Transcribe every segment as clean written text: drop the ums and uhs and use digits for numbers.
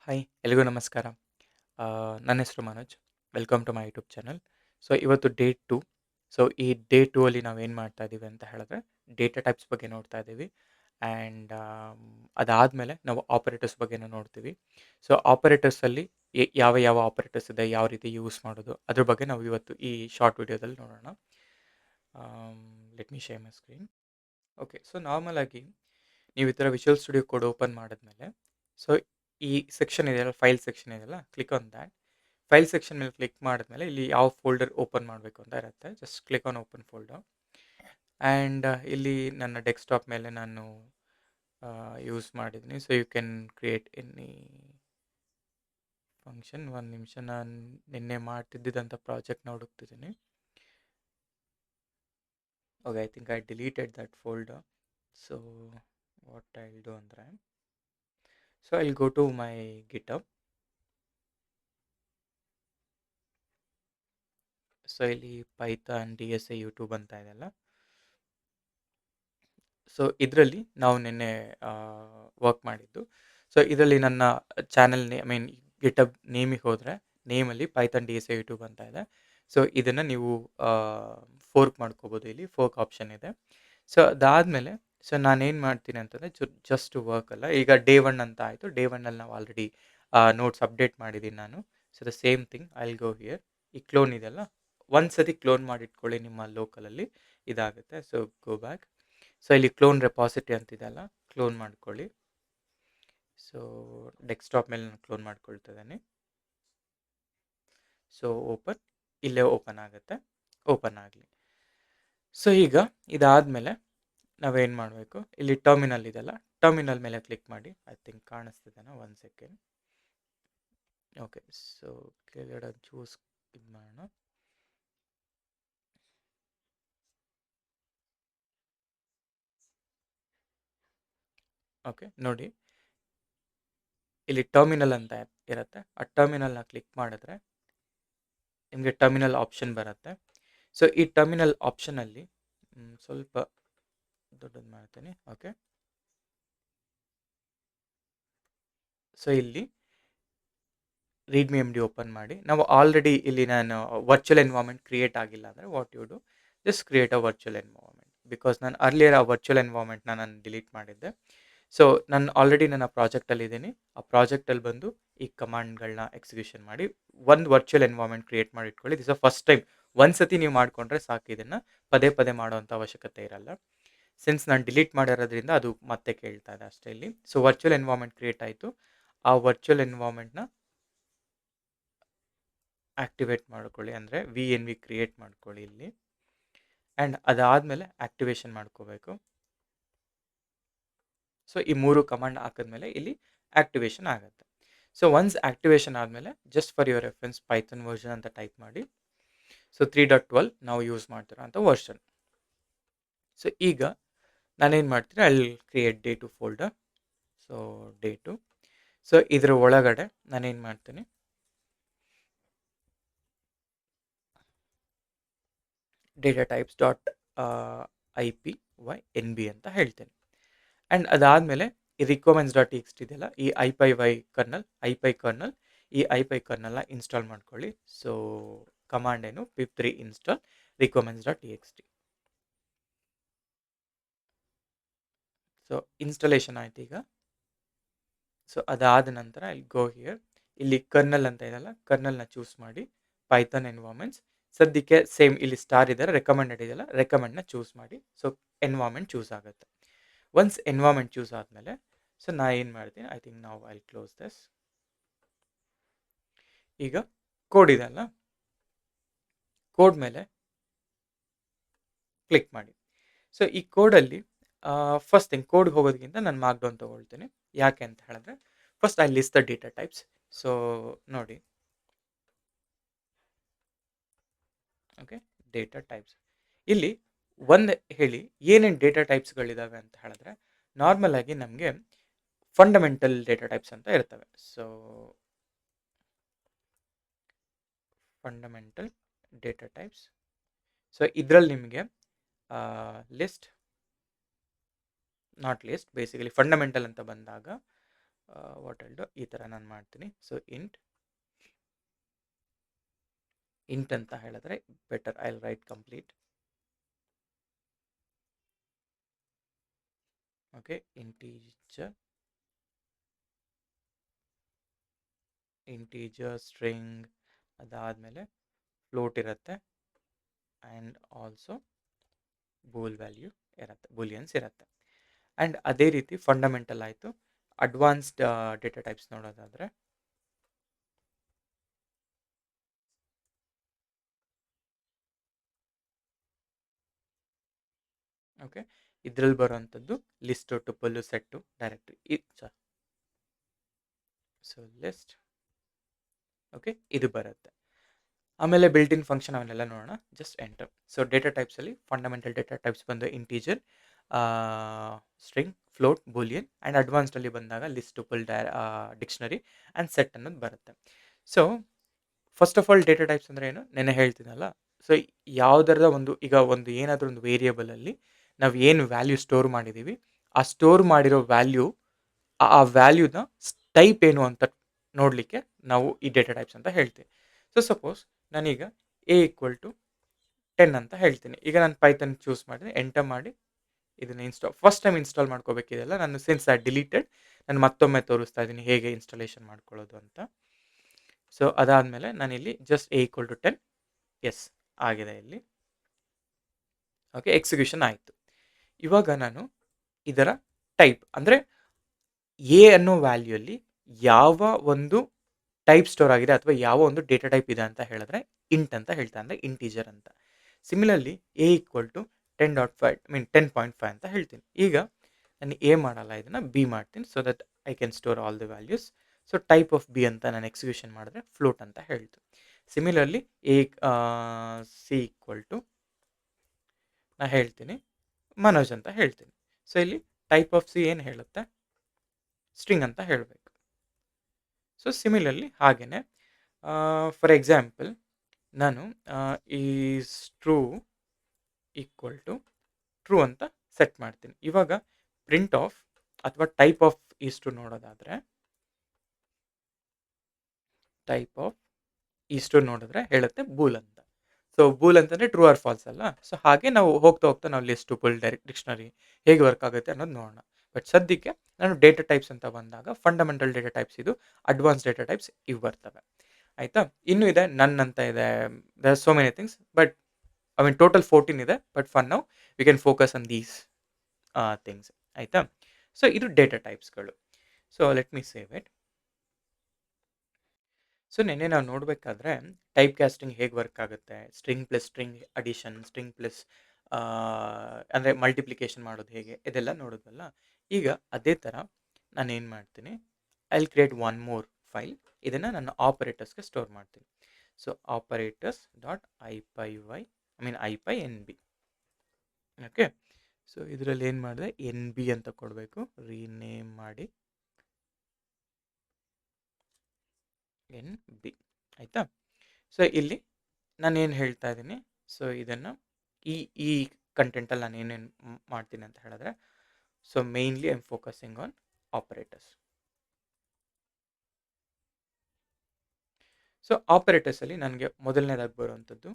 Hi ಎಲ್ರಿಗೂ ನಮಸ್ಕಾರ. ನನ್ನ ಹೆಸರು Manoj. Welcome to my YouTube channel. So ಇವತ್ತು ಡೇ 2. ಸೊ ಈ ಡೇ 2 ಅಲ್ಲಿ ನಾವೇನು ಮಾಡ್ತಾ ಇದ್ದೀವಿ ಅಂತ ಹೇಳಿದ್ರೆ ಡೇಟಾ ಟೈಪ್ಸ್ ಬಗ್ಗೆ ನೋಡ್ತಾ ಇದ್ದೀವಿ. ಆ್ಯಂಡ್ ಅದಾದಮೇಲೆ ನಾವು ಆಪರೇಟರ್ಸ್ ಬಗ್ಗೆನೂ ನೋಡ್ತೀವಿ. ಸೊ ಆಪರೇಟರ್ಸಲ್ಲಿ ಯಾವ ಯಾವ ಆಪರೇಟರ್ಸ್ ಇದೆ, ಯಾವ ರೀತಿ ಯೂಸ್ ಮಾಡೋದು ಅದ್ರ ಬಗ್ಗೆ ನಾವು ಇವತ್ತು ಈ ಶಾರ್ಟ್ ವಿಡಿಯೋದಲ್ಲಿ ನೋಡೋಣ. Let me share my screen. Okay, so normal ಆಗಿ ನೀವು ಈ ಥರ ವಿಜುವಲ್ ಸ್ಟುಡಿಯೋ ಕೋಡ್ ಓಪನ್ ಮಾಡಿದ್ಮೇಲೆ ಸೊ ಈ ಸೆಕ್ಷನ್ ಇದೆಯಲ್ಲ, ಫೈಲ್ ಸೆಕ್ಷನ್ ಇದೆಯಲ್ಲ, click on that. File section ಮೇಲೆ ಕ್ಲಿಕ್ ಮಾಡಿದ್ಮೇಲೆ ಇಲ್ಲಿ ಯಾವ ಫೋಲ್ಡರ್ ಓಪನ್ ಮಾಡಬೇಕು ಅಂತ ಇರುತ್ತೆ. Just click on open folder. And ಇಲ್ಲಿ ನನ್ನ ಡೆಸ್ಕ್ಟಾಪ್ ಮೇಲೆ ನಾನು ಯೂಸ್ ಮಾಡಿದ್ದೀನಿ. So you can create any function. ಒಂದು ನಿಮಿಷ, ನಾನು ನಿನ್ನೆ ಮಾಡ್ತಿದ್ದಂಥ ಪ್ರಾಜೆಕ್ಟ್ನ ಹುಡುಕ್ತಿದ್ದೀನಿ. Okay, I think I deleted that folder. So what I will do ಅಂದರೆ, so I will go to my GitHub. So ಇಲ್ಲಿ ಪೈಥಾನ್ DSA ಯೂಟ್ಯೂಬ್ ಅಂತ ಇದೆಯಲ್ಲ, ಸೊ ಇದರಲ್ಲಿ ನಾವು ನಿನ್ನೆ ವರ್ಕ್ ಮಾಡಿದ್ದು. ಸೊ ಇದರಲ್ಲಿ ನನ್ನ ಚಾನಲ್ ಐ ಮೀನ್ ಗಿಟಬ್ ನೇಮಿಗೆ ಹೋದರೆ ನೇಮಲ್ಲಿ ಪೈಥಾನ್ DSA ಯೂಟ್ಯೂಬ್ ಅಂತ ಇದೆ. ಸೊ ಇದನ್ನು ನೀವು ಫೋರ್ಕ್ ಮಾಡ್ಕೋಬೋದು. ಇಲ್ಲಿ ಫೋರ್ಕ್ ಆಪ್ಷನ್ ಇದೆ. ಸೊ ಅದಾದಮೇಲೆ ಸೊ ನಾನೇನು ಮಾಡ್ತೀನಿ ಅಂತಂದರೆ, ಜಸ್ಟ್ ವರ್ಕ್ ಅಲ್ಲ, ಈಗ ಡೇ 1 ಅಂತ ಆಯಿತು. ಡೇ 1ಅಲ್ಲಿ ನಾವು ಆಲ್ರೆಡಿ ನೋಟ್ಸ್ ಅಪ್ಡೇಟ್ ಮಾಡಿದ್ದೀನಿ ನಾನು. So the same thing I will go here. ಈ ಕ್ಲೋನ್ ಇದೆಯಲ್ಲ, ಒಂದು ಸತಿ ಕ್ಲೋನ್ ಮಾಡಿಟ್ಕೊಳ್ಳಿ ನಿಮ್ಮ ಲೋಕಲಲ್ಲಿ, ಇದಾಗುತ್ತೆ. So go back. ಸೊ ಇಲ್ಲಿ ಕ್ಲೋನ್ ರೆಪಾಸಿಟರಿ ಅಂತಿದೆಯಲ್ಲ, ಕ್ಲೋನ್ ಮಾಡ್ಕೊಳ್ಳಿ. ಸೊ ಡೆಸ್ಕ್ಟಾಪ್ ಮೇಲೆ ನಾನು ಕ್ಲೋನ್ ಮಾಡ್ಕೊಳ್ತಿದ್ದೇನೆ. ಸೊ ಓಪನ್, ಇಲ್ಲೇ ಓಪನ್ ಆಗುತ್ತೆ. ಓಪನ್ ಆಗಲಿ. ಸೊ ಈಗ ಇದಾದಮೇಲೆ ನಾವೇನು ಮಾಡಬೇಕು, ಇಲ್ಲಿ ಟರ್ಮಿನಲ್ ಇದೆಯಲ್ಲ, ಟರ್ಮಿನಲ್ ಮೇಲೆ ಕ್ಲಿಕ್ ಮಾಡಿ. ಐ ಥಿಂಕ್ ಕಾಣಿಸ್ತಿದೆನಾ, 1 ಸೆಕೆಂಡ್. ಓಕೆ, ಸೊ ಕೆಳಗಡೆ ಚೂಸ್ ಇದು ಮಾಡೋಣ. ಓಕೆ, ನೋಡಿ ಇಲ್ಲಿ ಟರ್ಮಿನಲ್ ಅಂತ ಇರುತ್ತೆ. ಆ ಟರ್ಮಿನಲ್ನ ಕ್ಲಿಕ್ ಮಾಡಿದ್ರೆ ನಿಮಗೆ ಟರ್ಮಿನಲ್ ಆಪ್ಷನ್ ಬರುತ್ತೆ. ಸೊ ಈ ಟರ್ಮಿನಲ್ ಆಪ್ಷನಲ್ಲಿ ಸ್ವಲ್ಪ ದೊಡ್ಡದು ಮಾಡ್ತೀನಿ. ಓಕೆ, ಸೊ ಇಲ್ಲಿ ರೀಡ್ ಮಿ MD ಓಪನ್ ಮಾಡಿ. ನಾವು ಆಲ್ರೆಡಿ ಇಲ್ಲಿ ನಾನು ವರ್ಚುವಲ್ ಎನ್ವೈರ್ಮೆಂಟ್ ಕ್ರಿಯೇಟ್ ಆಗಿಲ್ಲ ಅಂದರೆ what you do, just create a virtual environment. Because ನಾನು ಅರ್ಲಿಯರ್ ಆ ವರ್ಚುವಲ್ ಎನ್ವೈರ್ಮೆಂಟ್ನ ನಾನು ಡಿಲೀಟ್ ಮಾಡಿದ್ದೆ. ಸೊ ನಾನು ಆಲ್ರೆಡಿ ನನ್ನ ಪ್ರಾಜೆಕ್ಟಲ್ಲಿ ಇದ್ದೀನಿ. ಆ ಪ್ರಾಜೆಕ್ಟಲ್ಲಿ ಬಂದು ಈ ಕಮಾಂಡ್ಗಳನ್ನ ಎಕ್ಸಿಕ್ಯೂಷನ್ ಮಾಡಿ ಒಂದು ವರ್ಚುವಲ್ ಎನ್ವೈರ್ಮೆಂಟ್ ಕ್ರಿಯೇಟ್ ಮಾಡಿ ಇಟ್ಕೊಳ್ಳಿ. This first time. ಒಂದು ಸತಿ ನೀವು ಮಾಡಿಕೊಂಡ್ರೆ ಸಾಕು, ಇದನ್ನು ಪದೇ ಪದೇ ಮಾಡೋವಂಥ ಅವಶ್ಯಕತೆ ಇರಲ್ಲ. ಸಿನ್ಸ್ ನಾನು ಡಿಲೀಟ್ ಮಾಡಿರೋದ್ರಿಂದ ಅದು ಮತ್ತೆ ಕೇಳ್ತಾ ಇದೆ ಅಷ್ಟೇ ಇಲ್ಲಿ. ಸೊ ವರ್ಚುವಲ್ ಎನ್ವೈರ್ಮೆಂಟ್ ಕ್ರಿಯೇಟ್ ಆಯಿತು. ಆ ವರ್ಚುವಲ್ ಎನ್ವೈರ್ಮೆಂಟ್ನ ಆಕ್ಟಿವೇಟ್ ಮಾಡ್ಕೊಳ್ಳಿ, ಅಂದರೆ VNV ಕ್ರಿಯೇಟ್ ಮಾಡ್ಕೊಳ್ಳಿ ಇಲ್ಲಿ. ಆ್ಯಂಡ್ ಅದಾದಮೇಲೆ ಆಕ್ಟಿವೇಶನ್ ಮಾಡ್ಕೋಬೇಕು. ಸೊ ಈ 3 ಕಮಾಂಡ್ ಹಾಕಿದ್ಮೇಲೆ ಇಲ್ಲಿ ಆಕ್ಟಿವೇಶನ್ ಆಗುತ್ತೆ. ಸೊ ಒನ್ಸ್ ಆಕ್ಟಿವೇಶನ್ ಆದಮೇಲೆ just for your reference Python version ಅಂತ ಟೈಪ್ ಮಾಡಿ. ಸೊ 3.12 ನಾವು ಯೂಸ್ ಮಾಡ್ತಿರೋ ಅಂಥ ವರ್ಷನ್. ಸೊ ಈಗ ನಾನೇನು ಮಾಡ್ತೀನಿ, I will create day 2 folder. So day 2. So ಇದರ ಒಳಗಡೆ ನಾನೇನು ಮಾಡ್ತೀನಿ, ಡೇಟಾ ಟೈಪ್ಸ್ ಡಾಟ್ IPyNB ಅಂತ ಹೇಳ್ತೇನೆ. ಆ್ಯಂಡ್ ಅದಾದಮೇಲೆ ಈ ರಿಕ್ವೈರ್ಮೆಂಟ್ಸ್ ಡಾಟ್ TXT ಇದೆಯಲ್ಲ, ಈ IPy ಕರ್ನಲ್, ಈ IPy ಕರ್ನಲ್ನ ಇನ್ಸ್ಟಾಲ್ ಮಾಡ್ಕೊಳ್ಳಿ. ಸೊ ಕಮಾಂಡ್ ಏನು, pip3 install requirements dot TXT. So installation ಆಯ್ತು ಈಗ. ಸೊ ಅದಾದ ನಂತರ ಇಲ್ಲಿ ಗೋ ಹಿಯರ್, ಇಲ್ಲಿ ಕರ್ನಲ್ ಅಂತ ಇದೆಯಲ್ಲ, ಕರ್ನಲ್ನ ಚೂಸ್ ಮಾಡಿ. ಪೈಥಾನ್ ಎನ್ವೈರ್ಮೆಂಟ್ಸ್ ಸದ್ಯಕ್ಕೆ ಸೇಮ್, ಇಲ್ಲಿ ಸ್ಟಾರ್ ಇದೆ, ರೆಕಮೆಂಡೆಡ್ ಇದೆಯಲ್ಲ, ರೆಕಮೆಂಡ್ನ ಚೂಸ್ ಮಾಡಿ. ಸೊ ಎನ್ವೈರ್ಮೆಂಟ್ ಚೂಸ್ ಆಗುತ್ತೆ. ಒನ್ಸ್ ಎನ್ವೈರ್ಮೆಂಟ್ ಚೂಸ್ ಆದಮೇಲೆ ಸೊ ನಾ ಏನು ಮಾಡ್ತೀನಿ, ಐ ಥಿಂಕ್ ನಾವು ಐ ಕ್ಲೋಸ್ ದಿಸ್. ಈಗ ಕೋಡ್ ಇದೆಯಲ್ಲ, ಕೋಡ್ ಮೇಲೆ ಕ್ಲಿಕ್ ಮಾಡಿ. ಸೊ ಈ ಕೋಡಲ್ಲಿ ಫಸ್ಟ್ ಥಿಂಗ್, ಕೋಡ್ಗೆ ಹೋಗೋದಕ್ಕಿಂತ ನಾನು ಮಾರ್ಕ್ ಡೌನ್ ತೊಗೊಳ್ತೀನಿ. ಯಾಕೆ ಅಂತ ಹೇಳಿದ್ರೆ, first I list the data types. So ನೋಡಿ, ಓಕೆ, ಡೇಟಾ ಟೈಪ್ಸ್ ಇಲ್ಲಿ ಒಂದು ಹೇಳಿ ಏನೇನು ಡೇಟಾ ಟೈಪ್ಸ್ಗಳಿದ್ದಾವೆ ಅಂತ ಹೇಳಿದ್ರೆ, ನಾರ್ಮಲ್ ಆಗಿ ನಮಗೆ ಫಂಡಮೆಂಟಲ್ ಡೇಟಾ ಟೈಪ್ಸ್ ಅಂತ ಇರ್ತವೆ. So fundamental data types. So ಇದರಲ್ಲಿ ನಿಮಗೆ list, not list, basically fundamental ಅಂತ ಬಂದಾಗ ವಾಟ್ ಐಲ್ ಡು ಈ ಥರ ನಾನು ಮಾಡ್ತೀನಿ. ಸೊ ಇಂಟ್ ಅಂತ ಹೇಳಿದ್ರೆ better, I will write complete. Okay, integer string, ಅದಾದಮೇಲೆ ಫ್ಲೋಟ್ ಇರುತ್ತೆ, ಆ್ಯಂಡ್ ಆಲ್ಸೋ ಬೂಲಿಯನ್ಸ್ ಇರುತ್ತೆ. ಆ್ಯಂಡ್ ಅದೇ ರೀತಿ ಫಂಡಮೆಂಟಲ್ ಆಯಿತು. ಅಡ್ವಾನ್ಸ್ಡ್ ಡೇಟಾ ಟೈಪ್ಸ್ ನೋಡೋದಾದರೆ ಓಕೆ, ಇದರಲ್ಲಿ ಬರುವಂಥದ್ದು list, tuple, set, directory. So list, okay, ಇದು ಬರುತ್ತೆ. ಆಮೇಲೆ ಬಿಲ್ಟ್ ಇನ್ ಫಂಕ್ಷನ್ ಅವನ್ನೆಲ್ಲ ನೋಡೋಣ. Just enter. ಸೊ ಡೇಟಾ ಟೈಪ್ಸಲ್ಲಿ ಫಂಡಮೆಂಟಲ್ ಡೇಟಾ ಟೈಪ್ಸ್ ಬಂದು integer, string, float, boolean, and ಅಡ್ವಾನ್ಸ್ಡಲ್ಲಿ ಬಂದಾಗ list, tuple, dictionary and set ಅನ್ನೋದು ಬರುತ್ತೆ. So first of all data types ಅಂದರೆ ಏನು ನೆನ್ನೆ ಹೇಳ್ತೀನಲ್ಲ. ಸೊ ಯಾವುದರದ ಈಗ ಒಂದು ಏನಾದರೂ ಒಂದು ವೇರಿಯೇಬಲಲ್ಲಿ ನಾವು ಏನು ವ್ಯಾಲ್ಯೂ ಸ್ಟೋರ್ ಮಾಡಿದ್ದೀವಿ, ಆ ಸ್ಟೋರ್ ಮಾಡಿರೋ ವ್ಯಾಲ್ಯೂ, ಆ ವ್ಯಾಲ್ಯೂನ ಟೈಪ್ ಏನು ಅಂತ ನೋಡಲಿಕ್ಕೆ ನಾವು ಈ ಡೇಟಾ ಟೈಪ್ಸ್ ಅಂತ ಹೇಳ್ತೀವಿ. ಸೊ ಸಪೋಸ್ ನಾನೀಗ A=10 ಅಂತ ಹೇಳ್ತೀನಿ. ಈಗ ನಾನು ಪೈಥನ್ ಚೂಸ್ ಮಾಡಿದೆ, ಎಂಟರ್ ಮಾಡಿ ಇದನ್ನು ಫಸ್ಟ್ ಟೈಮ್ ಇನ್ಸ್ಟಾಲ್ ಮಾಡ್ಕೋಬೇಕಿದೆಲ್ಲ ನಾನು, ಸಿನ್ಸ್ ಐ ಡಿಲೀಟೆಡ್, ನಾನು ಮತ್ತೊಮ್ಮೆ ತೋರಿಸ್ತಾ ಇದ್ದೀನಿ ಹೇಗೆ ಇನ್ಸ್ಟಾಲೇಷನ್ ಮಾಡ್ಕೊಳ್ಳೋದು ಅಂತ. ಸೊ ಅದಾದಮೇಲೆ ನಾನಿಲ್ಲಿ ಜಸ್ಟ್ A=10, ಎಸ್ ಆಗಿದೆ ಇಲ್ಲಿ. ಓಕೆ, ಎಕ್ಸಿಕ್ಯೂಷನ್ ಆಯಿತು. ಇವಾಗ ನಾನು ಇದರ ಟೈಪ್ ಅಂದರೆ ಎ ಅನ್ನೋ ವ್ಯಾಲ್ಯೂಯಲ್ಲಿ ಯಾವ ಒಂದು ಟೈಪ್ ಸ್ಟೋರ್ ಆಗಿದೆ ಅಥವಾ ಯಾವ ಒಂದು ಡೇಟಾ ಟೈಪ್ ಇದೆ ಅಂತ ಹೇಳಿದ್ರೆ ಇಂಟ್ ಅಂತ ಹೇಳ್ತಾ, ಅಂದರೆ ಇಂಟೀಜರ್ ಅಂತ. ಸಿಮಿಲರ್ಲಿ A=10.5 10.5 ಅಂತ ಹೇಳ್ತೀನಿ. ಈಗ ನಾನು ಎ ಮಾಡಲ್ಲ, ಇದನ್ನು ಬಿ ಮಾಡ್ತೀನಿ, so that I can store all the values. So type of B ಅಂತ ನಾನು ಎಕ್ಸಿಕ್ಯೂಷನ್ ಮಾಡಿದ್ರೆ ಫ್ಲೋಟ್ ಅಂತ ಹೇಳ್ತು. ಸಿಮಿಲರ್ಲಿ C= ನಾ ಹೇಳ್ತೀನಿ ಮನೋಜ್ ಅಂತ ಹೇಳ್ತೀನಿ. ಸೊ ಇಲ್ಲಿ ಟೈಪ್ ಆಫ್ ಸಿ ಏನು ಹೇಳುತ್ತೆ, ಸ್ಟ್ರಿಂಗ್ ಅಂತ ಹೇಳಬೇಕು. ಸೊ ಸಿಮಿಲರ್ಲಿ ಹಾಗೆಯೇ ಫಾರ್ ಎಕ್ಸಾಂಪಲ್ ನಾನು ಈಸ್ ಟ್ರೂ ಟ್ರೂ ಅಂತ ಸೆಟ್ ಮಾಡ್ತೀನಿ. ಇವಾಗ ಪ್ರಿಂಟ್ ಆಫ್ ಅಥವಾ ಟೈಪ್ ಆಫ್ ಈಸ್ ಟ್ರೂ ನೋಡೋದಾದರೆ, ಟೈಪ್ ಆಫ್ ಈಸ್ ಟ್ರೂ ನೋಡಿದ್ರೆ ಹೇಳುತ್ತೆ ಬೂಲ್ ಅಂತ. ಸೊ ಬೂಲ್ ಅಂತಂದರೆ ಟ್ರೂ ಆರ್ ಫಾಲ್ಸ್ ಅಲ್ಲ. ಸೊ ಹಾಗೆ ನಾವು ಹೋಗ್ತಾ ನಾವು ಲಿಸ್ಟ್, ಟುಪಲ್, ಡಿಕ್ಷನರಿ ಹೇಗೆ ವರ್ಕ್ ಆಗುತ್ತೆ ಅನ್ನೋದು ನೋಡೋಣ. ಬಟ್ ಸದ್ಯಕ್ಕೆ ನಾನು ಡೇಟಾ ಟೈಪ್ಸ್ ಅಂತ ಬಂದಾಗ ಫಂಡಮೆಂಟಲ್ ಡೇಟಾ ಟೈಪ್ಸ್ ಇದು, ಅಡ್ವಾನ್ಸ್ ಡೇಟಾ ಟೈಪ್ಸ್ ಇವು ಬರ್ತವೆ. ಆಯಿತಾ, ಇನ್ನೂ ಇದೆ, ನನ್ ಅಂತ ಇದೆ, there are so many things, but total 14 ಇದೆ. But for now we can focus on these things. ಆಯಿತಾ, ಸೊ ಇದು ಡೇಟಾ ಟೈಪ್ಸ್ಗಳು. So let me save it. So ನೆನ್ನೆ ನಾವು ನೋಡಬೇಕಾದ್ರೆ ಟೈಪ್ ಕ್ಯಾಸ್ಟಿಂಗ್ ಹೇಗೆ ವರ್ಕ್ ಆಗುತ್ತೆ, string plus string addition, string plus ಅಂದರೆ ಮಲ್ಟಿಪ್ಲಿಕೇಶನ್ ಮಾಡೋದು ಹೇಗೆ, ಇದೆಲ್ಲ ನೋಡೋದಲ್ಲ. ಈಗ ಅದೇ ಥರ ನಾನು ಏನು ಮಾಡ್ತೀನಿ, I will create one more file. ಇದನ್ನು ನನ್ನ ಆಪರೇಟರ್ಸ್ಗೆ ಸ್ಟೋರ್ ಮಾಡ್ತೀನಿ. So operators.ipy okay. ಸೊ ಇದರಲ್ಲಿ ಏನು ಮಾಡಿದೆ, NB ಅಂತ ಕೊಡಬೇಕು, ರೀನೇಮ್ ಮಾಡಿ NB. ಆಯಿತಾ. ಸೊ ಇಲ್ಲಿ ನಾನೇನು ಹೇಳ್ತಾ ಇದ್ದೀನಿ, ಸೊ ಇದನ್ನು ಈ ಕಂಟೆಂಟಲ್ಲಿ ನಾನು ಏನೇನು ಮಾಡ್ತೀನಿ ಅಂತ ಹೇಳಿದ್ರೆ, so mainly I am focusing on operators. So ಆಪರೇಟರ್ಸಲ್ಲಿ ನನಗೆ ಮೊದಲನೇದಾಗಿ ಬರುವಂಥದ್ದು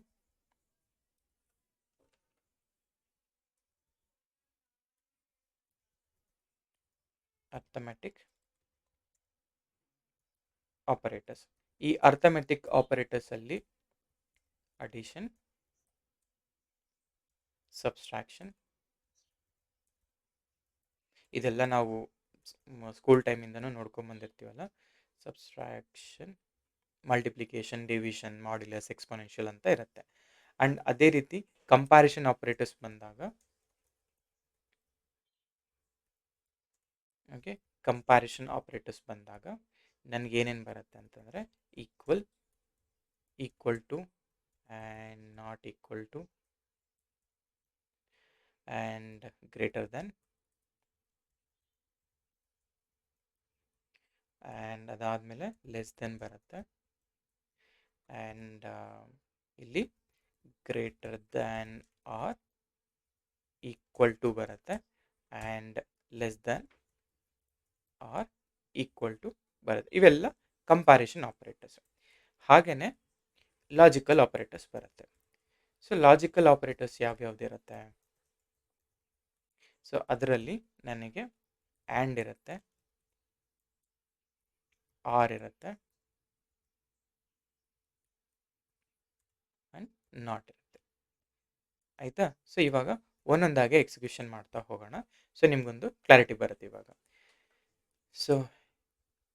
ಅರ್ಥಮೆಟಿಕ್ ಆಪರೇಟರ್ಸ್. ಈ ಅರ್ಥಮೆಟಿಕ್ ಆಪರೇಟರ್ಸಲ್ಲಿ ಅಡಿಷನ್, ಸಬ್ಸ್ಟ್ರಾಕ್ಷನ್, ಇದೆಲ್ಲ ನಾವು ಸ್ಕೂಲ್ ಟೈಮಿಂದನೂ ನೋಡ್ಕೊಂಬಂದಿರ್ತೀವಲ್ಲ. Subtraction, multiplication, division, modulus, exponential ಅಂತ ಇರುತ್ತೆ. ಆ್ಯಂಡ್ ಅದೇ ರೀತಿ ಕಂಪ್ಯಾರಿಷನ್ ಆಪರೇಟರ್ಸ್ ಬಂದಾಗ, ಓಕೆ, ಕಂಪ್ಯಾರಿಷನ್ ಆಪರೇಟರ್ಸ್ ಬಂದಾಗ ನನಗೇನೇನು ಬರುತ್ತೆ ಅಂತಂದರೆ equal, equal to, and not equal to, and greater than, and ಅದಾದಮೇಲೆ ಲೆಸ್ ದೆನ್ ಬರುತ್ತೆ, ಆ್ಯಂಡ್ ಇಲ್ಲಿ greater than or equal to ಬರುತ್ತೆ, and less than or equal to ಬರುತ್ತೆ. ಇವೆಲ್ಲ ಕಂಪ್ಯಾರಿಸನ್ ಆಪರೇಟರ್ಸ್. ಹಾಗೆಯೇ ಲಾಜಿಕಲ್ ಆಪರೇಟರ್ಸ್ ಬರುತ್ತೆ. ಸೊ ಲಾಜಿಕಲ್ ಆಪರೇಟರ್ಸ್ ಯಾವ್ಯಾವ್ದಿರುತ್ತೆ? So ಅದರಲ್ಲಿ ನನಗೆ ಆ್ಯಂಡ್ ಇರುತ್ತೆ, ಆರ್ ಇರುತ್ತೆ, ಆ್ಯಂಡ್ ನಾಟ್ ಇರುತ್ತೆ. ಆಯಿತಾ? ಸೊ ಇವಾಗ ಒಂದೊಂದಾಗೆ ಎಕ್ಸಿಕ್ಯೂಷನ್ ಮಾಡ್ತಾ ಹೋಗೋಣ. ಸೊ ನಿಮಗೊಂದು ಕ್ಲಾರಿಟಿ ಬರುತ್ತೆ ಇವಾಗ. ಸೊ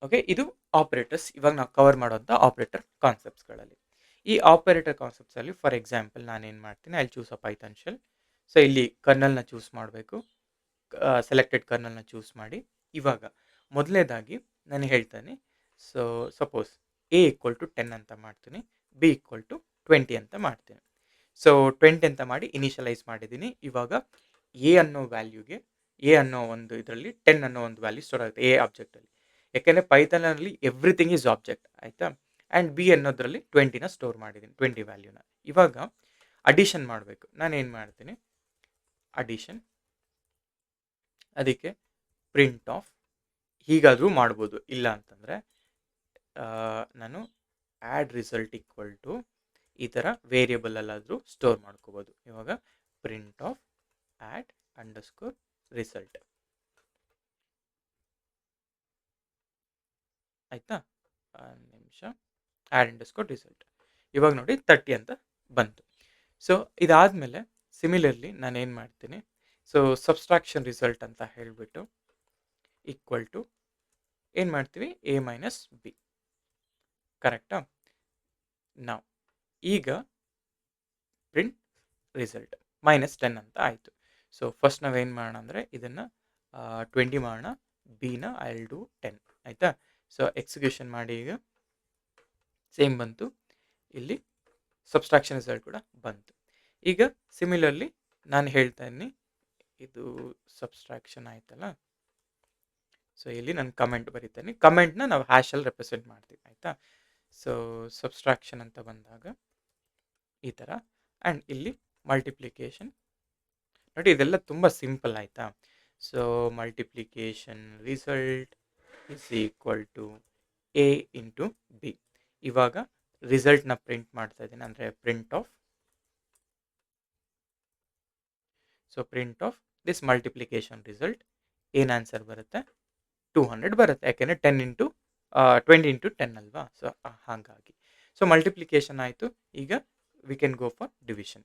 ಓಕೆ, ಇದು ಆಪರೇಟರ್ಸ್. ಇವಾಗ ನಾವು ಕವರ್ ಮಾಡೋಂಥ ಆಪರೇಟರ್ ಕಾನ್ಸೆಪ್ಟ್ಸ್ಗಳಲ್ಲಿ. ಈ ಆಪರೇಟರ್ ಕಾನ್ಸೆಪ್ಟ್ಸಲ್ಲಿ ಫಾರ್ ಎಕ್ಸಾಂಪಲ್ ನಾನೇನು ಮಾಡ್ತೀನಿ, I choose a python shell. So ಇಲ್ಲಿ ಕರ್ನಲ್ನ ಚೂಸ್ ಮಾಡಬೇಕು. ಸೆಲೆಕ್ಟೆಡ್ ಕರ್ನಲ್ನ ಚೂಸ್ ಮಾಡಿ ಇವಾಗ ಮೊದಲನೇದಾಗಿ ನಾನು ಹೇಳ್ತಾನೆ. So suppose a equal to 10 ಅಂತ ಮಾಡ್ತೀನಿ, ಬಿ ಈಕ್ವಲ್ ಟು 20 ಅಂತ ಮಾಡ್ತೀನಿ. ಸೊ 20 ಅಂತ ಮಾಡಿ ಇನಿಷಿಯಲೈಸ್ ಮಾಡಿದ್ದೀನಿ. ಇವಾಗ ಎ ಅನ್ನೋ ವ್ಯಾಲ್ಯೂಗೆ, ಎ ಅನ್ನೋ ಒಂದು ಇದರಲ್ಲಿ 10 ಅನ್ನೋ ಒಂದು ವ್ಯಾಲ್ಯೂ ಸ್ಟೋರ್ ಆಗುತ್ತೆ ಎ ಆಬ್ಜೆಕ್ಟಲ್ಲಿ. ಯಾಕೆಂದರೆ ಪೈಥಾನಲ್ಲಿ ಎವ್ರಿಥಿಂಗ್ ಈಸ್ ಆಬ್ಜೆಕ್ಟ್, ಆಯಿತಾ. ಆ್ಯಂಡ್ ಬಿ ಅನ್ನೋದ್ರಲ್ಲಿ 20ನ ಸ್ಟೋರ್ ಮಾಡಿದ್ದೀನಿ, 20 ವ್ಯಾಲ್ಯೂನ. ಇವಾಗ ಅಡಿಷನ್ ಮಾಡಬೇಕು. ನಾನೇನು ಮಾಡ್ತೀನಿ, ಅಡಿಷನ್, ಅದಕ್ಕೆ ಪ್ರಿಂಟ್ ಆಫ್, ಹೀಗಾದರೂ ಮಾಡ್ಬೋದು. ಇಲ್ಲ ಅಂತಂದರೆ ನಾನು ಆ್ಯಡ್ ರಿಸಲ್ಟ್ ಈಕ್ವಲ್ ಟು ಈ ಥರ ವೇರಿಯಬಲಲ್ಲಾದರೂ ಸ್ಟೋರ್ ಮಾಡ್ಕೋಬೋದು. ಇವಾಗ print of add underscore result, ಆಯಿತಾ. ಒಂದು ನಿಮಿಷ, ಆ್ಯಡ್ ಅಂಡರ್ಸ್ಕೋರ್ ರಿಸಲ್ಟ್. ಇವಾಗ ನೋಡಿ 30 ಅಂತ ಬಂತು. ಸೊ ಇದಾದಮೇಲೆ ಸಿಮಿಲರ್ಲಿ ನಾನೇನು ಮಾಡ್ತೀನಿ, ಸೊ ಸಬ್ಸ್ಟ್ರಾಕ್ಷನ್ ರಿಸಲ್ಟ್ ಅಂತ ಹೇಳಿಬಿಟ್ಟು ಈಕ್ವಲ್ ಟು ಏನು ಮಾಡ್ತೀವಿ, ಎ ಮೈನಸ್ ಬಿ, ಕರೆಕ್ಟಾ. ನಾವು ಈಗ ಪ್ರಿಂಟ್ ರಿಸಲ್ಟ್ -10 ಅಂತ ಆಯಿತು. ಸೊ ಫಸ್ಟ್ ನಾವೇನು ಮಾಡೋಣ ಅಂದರೆ ಇದನ್ನು 20 ಮಾಡೋಣ, ಬಿನ ಐ ವಿಲ್ ಡೂ 10, ಆಯಿತಾ. ಸೊ ಎಕ್ಸಿಕ್ಯೂಷನ್ ಮಾಡಿ ಈಗ ಸೇಮ್ ಬಂತು. ಇಲ್ಲಿ ಸಬ್ಸ್ಟ್ರಾಕ್ಷನ್ ರಿಸಲ್ಟ್ ಕೂಡ ಬಂತು. ಈಗ ಸಿಮಿಲರ್ಲಿ ನಾನು ಹೇಳ್ತಾ ಇದ್ದೀನಿ, ಇದು ಸಬ್ಸ್ಟ್ರಾಕ್ಷನ್ ಆಯ್ತಲ್ಲ. ಸೊ ಇಲ್ಲಿ ನಾನು ಕಮೆಂಟ್ ಬರೀತೇನೆ. ಕಮೆಂಟ್ನ ನಾವು ಹ್ಯಾಶಲ್ಲಿ ರೆಪ್ರೆಸೆಂಟ್ ಮಾಡ್ತೀವಿ, ಆಯಿತಾ. ಸೊ ಸಬ್ಸ್ಟ್ರಾಕ್ಷನ್ ಅಂತ ಬಂದಾಗ ಈ ಥರ, ಆ್ಯಂಡ್ ಇಲ್ಲಿ ಮಲ್ಟಿಪ್ಲಿಕೇಶನ್ ನೋಡಿ, ಇದೆಲ್ಲ ತುಂಬ ಸಿಂಪಲ್, ಆಯಿತಾ. So multiplication result is equal to a into b. ಇವಾಗ ರಿಸಲ್ಟ್ನ ಪ್ರಿಂಟ್ ಮಾಡ್ತಾ ಇದ್ದೀನಿ, ಅಂದರೆ print of, so print of this multiplication result. ಏನು ಆನ್ಸರ್ ಬರುತ್ತೆ, 200 ಬರುತ್ತೆ. ಯಾಕೆಂದರೆ 20 ಇಂಟು 10 ಅಲ್ವಾ. ಸೊ ಹಾಗಾಗಿ ಸೊ ಮಲ್ಟಿಪ್ಲಿಕೇಶನ್ ಆಯಿತು. ಈಗ we can go for division.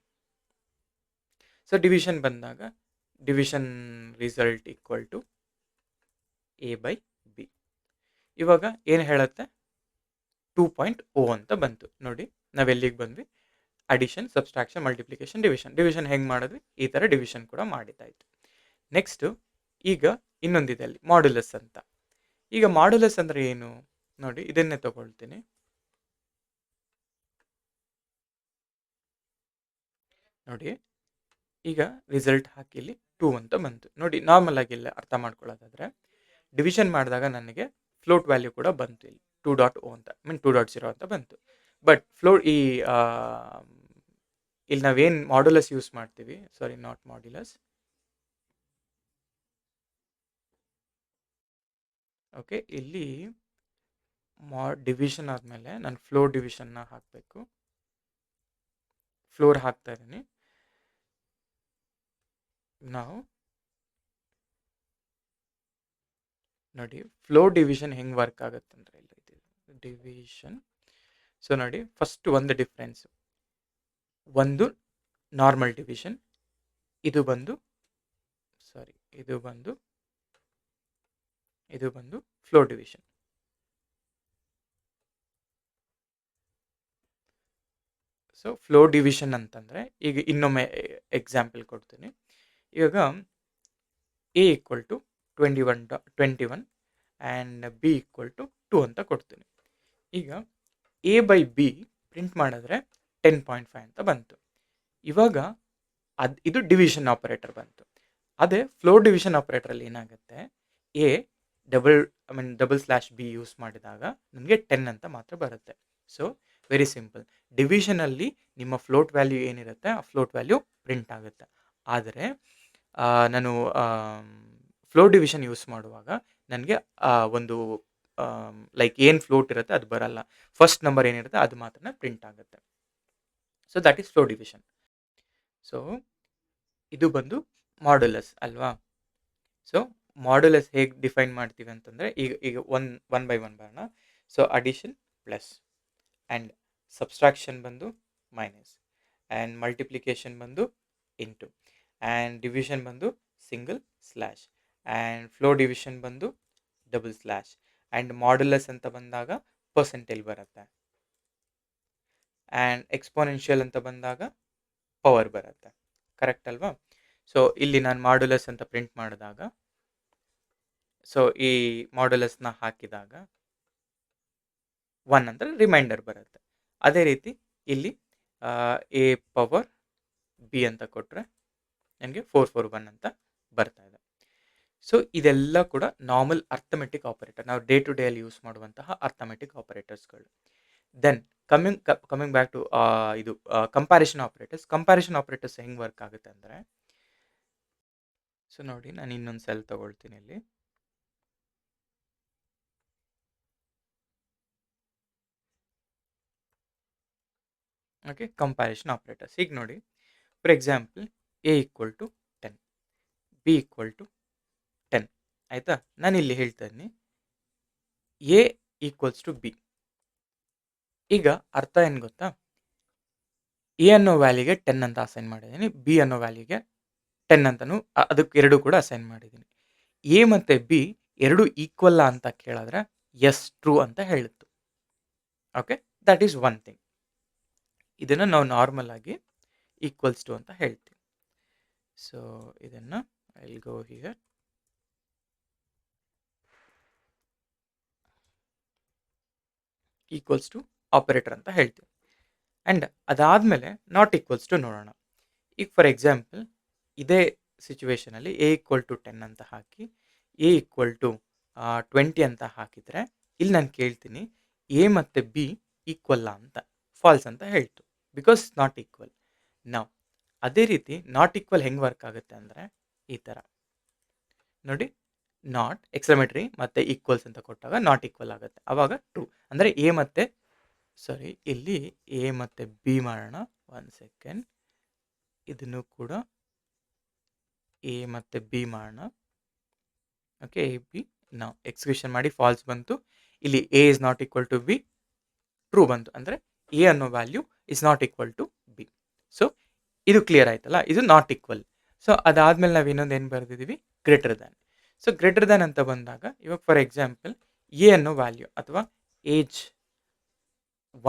So division ಬಂದಾಗ division result equal to A by B. ಇವಾಗ ಏನು ಹೇಳುತ್ತೆ, 2.0 ಅಂತ ಬಂತು. ನೋಡಿ ನಾವೆಲ್ಲಿಗೆ ಬಂದ್ವಿ, ಅಡಿಷನ್, ಸಬ್ಸ್ಟ್ರಾಕ್ಷನ್, ಮಲ್ಟಿಪ್ಲಿಕೇಶನ್, ಡಿವಿಷನ್ ಹೆಂಗೆ ಮಾಡಿದ್ವಿ, ಈ ಥರ ಡಿವಿಷನ್ ಕೂಡ ಮಾಡಿದ್ದಾಯಿತು. ನೆಕ್ಸ್ಟು ಈಗ ಇನ್ನೊಂದಿದೆ ಅಲ್ಲಿ ಮಾಡ್ಯುಲಸ್ ಅಂತ. ಈಗ ಮಾಡ್ಯುಲಸ್ ಅಂದರೆ ಏನು ನೋಡಿ, ಇದನ್ನೇ ತಗೊಳ್ತೀನಿ. ನೋಡಿ ಈಗ ರಿಸಲ್ಟ್ ಹಾಕಿ ಇಲ್ಲಿ 2 ಅಂತ ಬಂತು. ನೋಡಿ ನಾರ್ಮಲ್ ಆಗಿ ಇಲ್ಲ ಅರ್ಥ ಮಾಡ್ಕೊಳ್ಳೋದಾದರೆ, ಡಿವಿಷನ್ ಮಾಡಿದಾಗ ನನಗೆ ಫ್ಲೋಟ್ ವ್ಯಾಲ್ಯೂ ಕೂಡ ಬಂತು ಇಲ್ಲಿ 2.0 ಅಂತ, 2.0 ಅಂತ ಬಂತು. ಬಟ್ ಫ್ಲೋಟ್ ಇಲ್ಲಿ ನಾವೇನು ಮಾಡ್ಯುಲಸ್ ಯೂಸ್ ಮಾಡ್ತೀವಿ, ಸಾರಿ ನಾಟ್ ಮಾಡ್ಯುಲಸ್, ಓಕೆ. ಇಲ್ಲಿ ಡಿವಿಷನ್ ಆದಮೇಲೆ ನಾನು ಫ್ಲೋರ್ ಡಿವಿಷನ್ನ ಹಾಕಬೇಕು. ಫ್ಲೋರ್ ಹಾಕ್ತಾ ಇದ್ದೀನಿ ನಾವು. ನೋಡಿ ಫ್ಲೋರ್ ಡಿವಿಷನ್ ಹೆಂಗೆ ವರ್ಕ್ ಆಗುತ್ತೆ ಅಂದರೆ, ಇಲ್ಲಿ ಡಿವಿಷನ್. ಸೊ ನೋಡಿ ಫಸ್ಟ್ ಒಂದು ಡಿಫ್ರೆನ್ಸ್, ಒಂದು ನಾರ್ಮಲ್ ಡಿವಿಷನ್, ಇದು ಬಂದು floor division. So floor division ಅಂತಂದರೆ, ಈಗ ಇನ್ನೊಮ್ಮೆ ಎಕ್ಸಾಂಪಲ್ ಕೊಡ್ತೀನಿ. ಇವಾಗ a equal to 21 and b equal to 2 ಅಂತ ಕೊಡ್ತೀನಿ. ಈಗ ಎ ಬೈ ಬಿ ಪ್ರಿಂಟ್ ಮಾಡಿದ್ರೆ 10.5 ಅಂತ ಬಂತು. ಇವಾಗ ಇದು ಡಿವಿಷನ್ ಆಪರೇಟರ್ ಬಂತು. ಅದೇ ಫ್ಲೋರ್ ಡಿವಿಷನ್ ಆಪರೇಟರಲ್ಲಿ ಏನಾಗುತ್ತೆ, A double slash B use ಮಾಡಿದಾಗ ನನಗೆ 10 ಅಂತ ಮಾತ್ರ ಬರುತ್ತೆ. So very simple. ಡಿವಿಷನಲ್ಲಿ ನಿಮ್ಮ ಫ್ಲೋಟ್ ವ್ಯಾಲ್ಯೂ ಏನಿರುತ್ತೆ, ಆ ಫ್ಲೋಟ್ ವ್ಯಾಲ್ಯೂ ಪ್ರಿಂಟ್ ಆಗುತ್ತೆ. ಆದರೆ ನಾನು ಫ್ಲೋರ್ ಡಿವಿಷನ್ ಯೂಸ್ ಮಾಡುವಾಗ ನನಗೆ ಒಂದು ಲೈಕ್ ಏನು ಫ್ಲೋಟ್ ಇರುತ್ತೆ ಅದು ಬರಲ್ಲ. ಫಸ್ಟ್ ನಂಬರ್ ಏನಿರುತ್ತೆ ಅದು ಮಾತ್ರನೇ ಪ್ರಿಂಟ್ ಆಗುತ್ತೆ. So that is flow division. So ಇದು ಬಂದು ಮಾಡ್ಯುಲಸ್ ಅಲ್ವಾ? ಸೊ ಮಾಡ್ಯುಲಸ್ ಹೇಗೆ ಡಿಫೈನ್ ಮಾಡ್ತೀವಿ ಅಂತಂದರೆ, ಈಗ ಈಗ ಒನ್ ಬೈ ಒನ್ ಬರೋಣ. So addition plus, and subtraction ಬಂದು ಮೈನಸ್, ಆ್ಯಂಡ್ ಮಲ್ಟಿಪ್ಲಿಕೇಶನ್ ಬಂದು ಇಂಟು, ಆ್ಯಂಡ್ ಡಿವಿಷನ್ ಬಂದು single slash, and flow division ಬಂದು ಡಬಲ್ ಸ್ಲ್ಯಾಶ್, ಆ್ಯಂಡ್ ಮಾಡ್ಯುಲಸ್ ಅಂತ ಬಂದಾಗ ಪರ್ಸೆಂಟೇಜ್ ಬರುತ್ತೆ, ಆ್ಯಂಡ್ ಎಕ್ಸ್ಪೋನೆನ್ಷಿಯಲ್ ಅಂತ ಬಂದಾಗ ಪವರ್ ಬರುತ್ತೆ. ಕರೆಕ್ಟ್ ಅಲ್ವಾ? ಸೊ ಇಲ್ಲಿ ನಾನು ಮಾಡ್ಯುಲಸ್ ಅಂತ ಪ್ರಿಂಟ್ ಮಾಡಿದಾಗ, ಸೊ ಈ ಮಾಡ್ಯುಲಸ್ನ ಹಾಕಿದಾಗ 1 ಅಂದರೆ ರಿಮೈಂಡರ್ ಬರುತ್ತೆ. ಅದೇ ರೀತಿ ಇಲ್ಲಿ ಎ ಪವರ್ ಬಿ ಅಂತ ಕೊಟ್ಟರೆ ನನಗೆ 441 ಅಂತ ಬರ್ತಾ ಇದೆ. ಸೊ ಇದೆಲ್ಲ ಕೂಡ ನಾರ್ಮಲ್ ಅರ್ಥಮೆಟಿಕ್ ಆಪರೇಟರ್, ನಾವು ಡೇ ಟು ಡೇ ಅಲ್ಲಿ ಯೂಸ್ ಮಾಡುವಂತಹ ಅರ್ಥಮೆಟಿಕ್ ಆಪರೇಟರ್ಸ್ಗಳು. ದೆನ್ ಕಮಿಂಗ್ ಬ್ಯಾಕ್ ಟು ಇದು ಕಂಪ್ಯಾರಿಷನ್ ಆಪರೇಟರ್ಸ್ ಹೆಂಗೆ ವರ್ಕ್ ಆಗುತ್ತೆ ಅಂದರೆ, ಸೊ ನೋಡಿ ನಾನು ಇನ್ನೊಂದು ಸೆಲ್ ತಗೊಳ್ತೀನಿ ಇಲ್ಲಿ. ಓಕೆ, ಕಂಪ್ಯಾರಿಷನ್ ಆಪರೇಟರ್ಸ್ ಈಗ ನೋಡಿ, for example a equal to 10, b equal to 10 ಆಯಿತಾ. ನಾನಿಲ್ಲಿ ಹೇಳ್ತಾ ಇದ್ದೀನಿ ಎ ಈಕ್ವಲ್ಸ್ ಟು ಬಿ. ಈಗ ಅರ್ಥ ಏನು ಗೊತ್ತಾ, ಎ ಅನ್ನೋ ವ್ಯಾಲ್ಯೂಗೆ 10 ಅಂತ ಅಸೈನ್ ಮಾಡಿದ್ದೀನಿ, ಬಿ ಅನ್ನೋ ವ್ಯಾಲ್ಯೂಗೆ 10 ಅಂತಲೂ ಅದಕ್ಕೆ ಎರಡು ಕೂಡ ಅಸೈನ್ ಮಾಡಿದ್ದೀನಿ. ಎ ಮತ್ತು ಬಿ ಎರಡು ಈಕ್ವಲ್ಲ ಅಂತ ಕೇಳಿದ್ರೆ ಎಸ್ ಟ್ರೂ ಅಂತ ಹೇಳಿತ್ತು. Okay, that is one thing. ಇದನ್ನು ನಾವು ನಾರ್ಮಲ್ ಆಗಿ ಈಕ್ವಲ್ಸ್ ಟು ಅಂತ ಹೇಳ್ತೀವಿ. ಸೊ ಇದನ್ನು I will go here, equals to operator ಅಂತ ಹೇಳ್ತೀವಿ. ಆ್ಯಂಡ್ ಅದಾದಮೇಲೆ ನಾಟ್ ಈಕ್ವಲ್ಸ್ ಟು ನೋಡೋಣ. ಈಗ ಫಾರ್ ಎಕ್ಸಾಂಪಲ್ ಇದೇ ಸಿಚುವೇಷನಲ್ಲಿ ಎ ಈಕ್ವಲ್ ಟು 10 ಅಂತ ಹಾಕಿ ಎ ಈಕ್ವಲ್ ಟು 20 ಅಂತ ಹಾಕಿದರೆ, ಇಲ್ಲಿ ನಾನು ಕೇಳ್ತೀನಿ ಎ ಮತ್ತು ಬಿ ಈಕ್ವಲ್ಲ ಅಂತ. ಫಾಲ್ಸ್ ಅಂತ ಹೇಳ್ತು, ಬಿಕಾಸ್ ನಾಟ್ ಈಕ್ವಲ್. ನಾವು ಅದೇ ರೀತಿ ನಾಟ್ ಈಕ್ವಲ್ ಹೆಂಗೆ ವರ್ಕ್ ಆಗುತ್ತೆ ಅಂದರೆ ಈ ಥರ ನೋಡಿ, ನಾಟ್ ಎಕ್ಸ್ಕ್ಲಮೇಟರಿ ಮತ್ತು ಈಕ್ವಲ್ಸ್ ಅಂತ ಕೊಟ್ಟಾಗ ನಾಟ್ ಈಕ್ವಲ್ ಆಗುತ್ತೆ, ಆವಾಗ ಟ್ರೂ. ಅಂದರೆ ಇಲ್ಲಿ ಎ ಮತ್ತು ಬಿ ಮಾಡೋಣ. 1 ಸೆಕೆಂಡ್, ಇದನ್ನು ಕೂಡ ಎ ಮತ್ತು ಬಿ ಮಾಡೋಣ. ಓಕೆ, ಎ ಬಿ ನಾವು ಎಕ್ಸಿಕ್ಯೂಷನ್ ಮಾಡಿ ಫಾಲ್ಸ್ ಬಂತು. ಇಲ್ಲಿ A is not equal to B, true ಬಂತು. ಅಂದರೆ ಎ ಅನ್ನೋ value is not equal to B. So ಇದು ಕ್ಲಿಯರ್ ಆಯ್ತಲ್ಲ, ಇದು ನಾಟ್ ಈಕ್ವಲ್. ಸೊ ಅದಾದಮೇಲೆ ನಾವು ಇನ್ನೊಂದು ಏನು ಬರೆದಿದ್ದೀವಿ, greater than. So greater than ಅಂತ ಬಂದಾಗ, ಇವಾಗ ಫಾರ್ ಎಕ್ಸಾಂಪಲ್ ಎ ಅನ್ನೋ ವ್ಯಾಲ್ಯೂ ಅಥವಾ ಏಜ್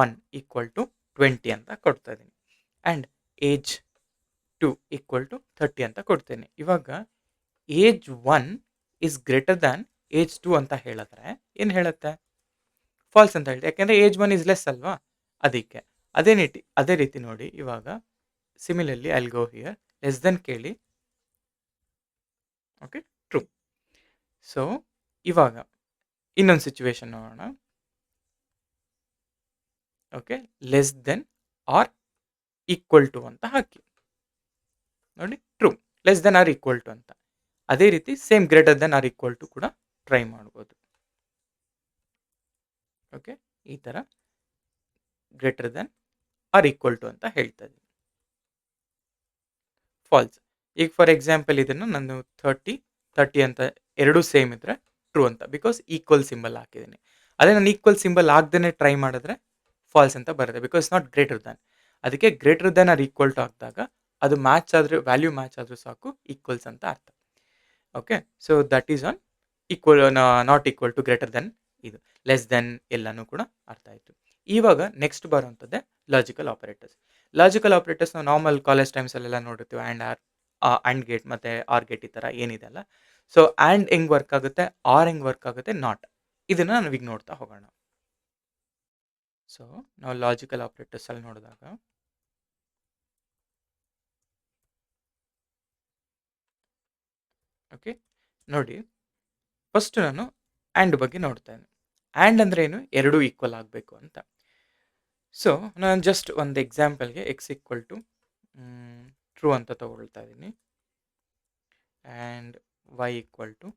1 ಈಕ್ವಲ್ ಟು 20 ಅಂತ ಕೊಡ್ತಾ ಇದ್ದೀನಿ, ಆ್ಯಂಡ್ ಏಜ್ 2 ಈಕ್ವಲ್ ಟು 30 ಅಂತ ಕೊಡ್ತೇನೆ. ಇವಾಗ age 1 is greater than age 2 ಅಂತ ಹೇಳಿದ್ರೆ ಏನು ಹೇಳುತ್ತೆ, ಫಾಲ್ಸ್ ಅಂತ ಹೇಳಿ, ಯಾಕೆಂದರೆ ಏಜ್ 1 ಇಸ್ ಲೆಸ್ ಅಲ್ವಾ, ಅದಕ್ಕೆ. ಅದೇ ರೀತಿ ನೋಡಿ, ಇವಾಗ similarly I will go here, less than ಕೇಳಿ. Okay, true. ಸೊ ಇವಾಗ ಇನ್ನೊಂದು ಸಿಚುವೇಶನ್ ನೋಡೋಣ. Okay, less than or equal to ಅಂತ ಹಾಕಿ ನೋಡಿ, true. Less than or equal to ಅಂತ. ಅದೇ ರೀತಿ same greater than or equal to ಕೂಡ ಟ್ರೈ ಮಾಡ್ಬೋದು. ಓಕೆ, ಈ ಥರ greater than or equal to ಅಂತ ಹೇಳ್ತಾ ಇದ್ದೀನಿ. ಫಾಲ್ಸ್. ಈಗ ಫಾರ್ ಎಕ್ಸಾಂಪಲ್ ಇದನ್ನು ನಾನು 30 ಅಂತ ಎರಡೂ ಸೇಮ್ ಇದ್ದರೆ ಟ್ರೂ ಅಂತ, ಬಿಕಾಸ್ ಈಕ್ವಲ್ ಸಿಂಬಲ್ ಹಾಕಿದ್ದೀನಿ. ಅದೇ ನಾನು ಈಕ್ವಲ್ ಸಿಂಬಲ್ ಹಾಕ್ದೇ ಟ್ರೈ ಮಾಡಿದ್ರೆ ಫಾಲ್ಸ್ ಅಂತ ಬರುತ್ತೆ, ಬಿಕಾಸ್ ನಾಟ್ ಗ್ರೇಟರ್ ದ್ಯಾನ್. ಅದಕ್ಕೆ greater than or equal to ಹಾಕಿದಾಗ ಅದು ಮ್ಯಾಚ್ ಆದರೆ, ವ್ಯಾಲ್ಯೂ ಮ್ಯಾಚ್ ಆದರೂ ಸಾಕು, ಈಕ್ವಲ್ಸ್ ಅಂತ ಅರ್ಥ. Okay, so that is on equal, not equal to, greater than, ಇದು ಲೆಸ್ ದೆನ್ ಎಲ್ಲನೂ ಕೂಡ ಅರ್ಥ ಆಯಿತು. ಇವಾಗ ನೆಕ್ಸ್ಟ್ ಬರುವಂಥದ್ದೇ ಲಾಜಿಕಲ್ ಆಪರೇಟರ್ಸ್. ಲಾಜಿಕಲ್ ಆಪರೇಟರ್ಸ್ ನಾವು ನಾರ್ಮಲ್ ಕಾಲೇಜ್ ಟೈಮ್ಸಲ್ಲೆಲ್ಲ ನೋಡಿರ್ತೀವಿ, ಆ್ಯಂಡ್ ಗೇಟ್ ಮತ್ತು ಆರ್ ಗೇಟ್ ಈ ಥರ ಏನಿದೆ ಅಲ್ಲ. ಸೊ ಆ್ಯಂಡ್ ಹೆಂಗೆ ವರ್ಕ್ ಆಗುತ್ತೆ, ಆರ್ ಹೆಂಗೆ ವರ್ಕ್ ಆಗುತ್ತೆ, ನಾಟ್, ಇದನ್ನು ನಾವೀಗ ನೋಡ್ತಾ ಹೋಗೋಣ. ಸೊ ನಾವು ಲಾಜಿಕಲ್ ಆಪರೇಟರ್ಸಲ್ಲಿ ನೋಡಿದಾಗ, ಓಕೆ ನೋಡಿ, ಫಸ್ಟ್ ನಾನು ಆ್ಯಂಡ್ ಬಗ್ಗೆ ನೋಡ್ತೇನೆ. ಆ್ಯಂಡ್ ಅಂದರೆ ಏನು, ಎರಡೂ ಈಕ್ವಲ್ ಆಗಬೇಕು ಅಂತ. ಸೊ ನಾನು ಜಸ್ಟ್ ಒಂದು ಎಕ್ಸಾಂಪಲ್ಗೆ ಎಕ್ಸ್ ಈಕ್ವಲ್ ಟು ಟ್ರೂ ಅಂತ ತಗೊಳ್ತಾ ಇದ್ದೀನಿ, and y equal to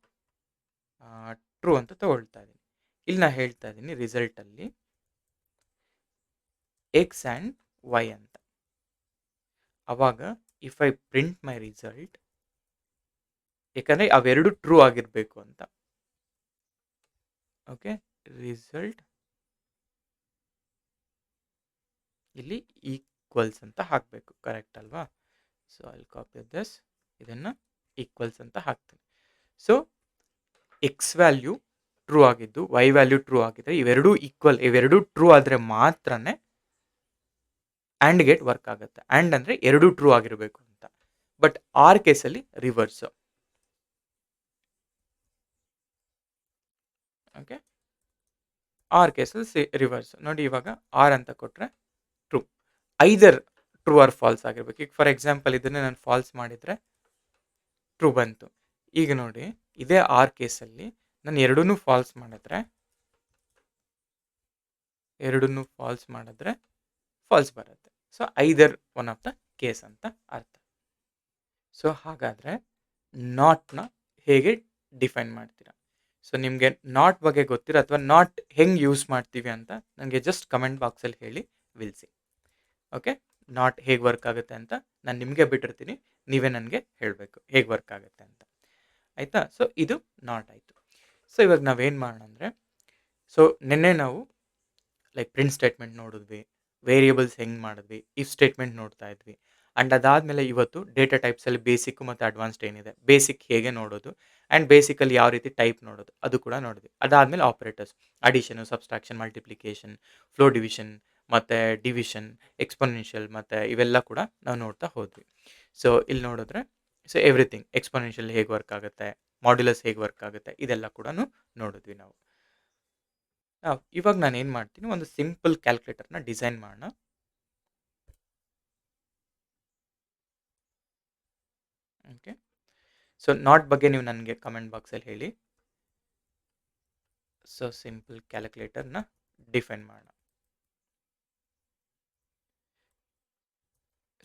true ಅಂತ ತಗೊಳ್ತಾ ಇದ್ದೀನಿ. ಇಲ್ಲಿ ನಾನು ಹೇಳ್ತಾ ಇದ್ದೀನಿ ರಿಸಲ್ಟಲ್ಲಿ ಎಕ್ಸ್ ಆ್ಯಂಡ್ ವೈ ಅಂತ. ಅವಾಗ if I print my result, ಯಾಕಂದರೆ ಅವೆರಡು ಟ್ರೂ ಆಗಿರಬೇಕು ಅಂತ. ಓಕೆ, ರಿಸಲ್ಟ್ ಇಲ್ಲಿ ಈಕ್ವಲ್ಸ್ ಅಂತ ಹಾಕಬೇಕು, ಕರೆಕ್ಟ್ ಅಲ್ವಾ? ಸೊ ಅಲ್ಲಿ ಕಾಪಿ ದಿಸ್, ಇದನ್ನು ಈಕ್ವಲ್ಸ್ ಅಂತ ಹಾಕ್ತೀನಿ. ಸೊ ಎಕ್ಸ್ ವ್ಯಾಲ್ಯೂ ಟ್ರೂ ಆಗಿದ್ದು ವೈ ವ್ಯಾಲ್ಯೂ ಟ್ರೂ ಆಗಿದ್ರೆ ಇವೆರಡೂ ಈಕ್ವಲ್, ಇವೆರಡೂ ಟ್ರೂ ಆದರೆ ಮಾತ್ರನೇ ಆ್ಯಂಡ್ ಗೇಟ್ ವರ್ಕ್ ಆಗುತ್ತೆ. ಆ್ಯಂಡ್ ಅಂದರೆ ಎರಡೂ ಟ್ರೂ ಆಗಿರಬೇಕು ಅಂತ. ಬಟ್ ಆರ್ ಕೇಸಲ್ಲಿ ರಿವರ್ಸು. ಓಕೆ, ಆರ್ ಕೇಸಲ್ಲಿ ರಿವರ್ಸ್ ನೋಡಿ. ಇವಾಗ ಆರ್ ಅಂತ ಕೊಟ್ಟರೆ true, either true or false ಆಗಿರ್ಬೇಕು. ಈಗ ಫಾರ್ ಎಕ್ಸಾಂಪಲ್ ಇದನ್ನೇ ನಾನು ಫಾಲ್ಸ್ ಮಾಡಿದರೆ ಟ್ರೂ ಬಂತು. ಈಗ ನೋಡಿ ಇದೇ ಆರ್ ಕೇಸಲ್ಲಿ ನಾನು ಎರಡನ್ನೂ ಫಾಲ್ಸ್ ಮಾಡಿದ್ರೆ ಫಾಲ್ಸ್ ಬರುತ್ತೆ. So either one of the case ಅಂತ ಅರ್ಥ. ಸೊ ಹಾಗಾದರೆ ನಾಟ್ನ ಹೇಗೆ ಡಿಫೈನ್ ಮಾಡ್ತೀರಾ? ಸೊ ನಿಮಗೆ ನಾಟ್ ಬಗ್ಗೆ ಗೊತ್ತಿರೋ ಅಥವಾ ನಾಟ್ ಹೆಂಗೆ ಯೂಸ್ ಮಾಡ್ತೀವಿ ಅಂತ ನನಗೆ ಜಸ್ಟ್ ಕಮೆಂಟ್ ಬಾಕ್ಸಲ್ಲಿ ಹೇಳಿ, ವಿಲ್ಸಿ. ಓಕೆ, ನಾಟ್ ಹೇಗೆ ವರ್ಕ್ ಆಗುತ್ತೆ ಅಂತ ನಾನು ನಿಮಗೆ ಬಿಟ್ಟಿರ್ತೀನಿ, ನೀವೇ ನನಗೆ ಹೇಳಬೇಕು ಹೇಗೆ ವರ್ಕ್ ಆಗುತ್ತೆ ಅಂತ, ಆಯಿತಾ? ಸೊ ಇದು ನಾಟ್ ಆಯಿತು. ಸೊ ಇವಾಗ ನಾವೇನು ಮಾಡೋಣ ಅಂದರೆ, ಸೊ ನಿನ್ನೆ ನಾವು ಲೈಕ್ ಪ್ರಿಂಟ್ ಸ್ಟೇಟ್ಮೆಂಟ್ ನೋಡಿದ್ವಿ, ವೇರಿಯೇಬಲ್ಸ್ ಹೆಂಗೆ ಮಾಡಿದ್ವಿ, ಇಫ್ ಸ್ಟೇಟ್ಮೆಂಟ್ ನೋಡ್ತಾ ಇದ್ವಿ. ಆ್ಯಂಡ್ ಅದಾದಮೇಲೆ ಇವತ್ತು ಡೇಟಾ ಟೈಪ್ಸಲ್ಲಿ ಬೇಸಿಕ್ ಮತ್ತು ಅಡ್ವಾನ್ಸ್ಡ್ ಏನಿದೆ, ಬೇಸಿಕ್ ಹೇಗೆ ನೋಡೋದು ಆ್ಯಂಡ್ ಬೇಸಿಕಲ್ಲಿ ಯಾವ ರೀತಿ ಟೈಪ್ ನೋಡೋದು ಅದು ಕೂಡ ನೋಡಿದ್ವಿ. ಅದಾದಮೇಲೆ operators, addition, subtraction, multiplication, floor division ಮತ್ತು ಡಿವಿಷನ್, ಎಕ್ಸ್ಪೊನೆನ್ಷಿಯಲ್ ಮತ್ತು ಇವೆಲ್ಲ ಕೂಡ ನಾವು ನೋಡ್ತಾ ಹೋದ್ವಿ. ಸೊ ಇಲ್ಲಿ ನೋಡಿದ್ರೆ ಸೊ ಎವ್ರಿಥಿಂಗ್, ಎಕ್ಸ್ಪೊನೆನ್ಷಿಯಲ್ ಹೇಗೆ ವರ್ಕ್ ಆಗುತ್ತೆ, ಮಾಡ್ಯುಲಸ್ ಹೇಗೆ ವರ್ಕ್ ಆಗುತ್ತೆ, ಇದೆಲ್ಲ ಕೂಡ ನೋಡಿದ್ವಿ ನಾವು. ಇವಾಗ ನಾನು ಏನು ಮಾಡ್ತೀನಿ, ಒಂದು ಸಿಂಪಲ್ ಕ್ಯಾಲ್ಕುಲೇಟರ್ನ ಡಿಸೈನ್ ಮಾಡೋಣ. ಓಕೆ, ಸೊ ನಾಟ್ ಬಗ್ಗೆ ನೀವು ನನಗೆ ಕಮೆಂಟ್ ಬಾಕ್ಸಲ್ಲಿ ಹೇಳಿ. ಸೊ ಸಿಂಪಲ್ ಕ್ಯಾಲ್ಕುಲೇಟರ್ನ ಡಿಫೈನ್ ಮಾಡೋಣ.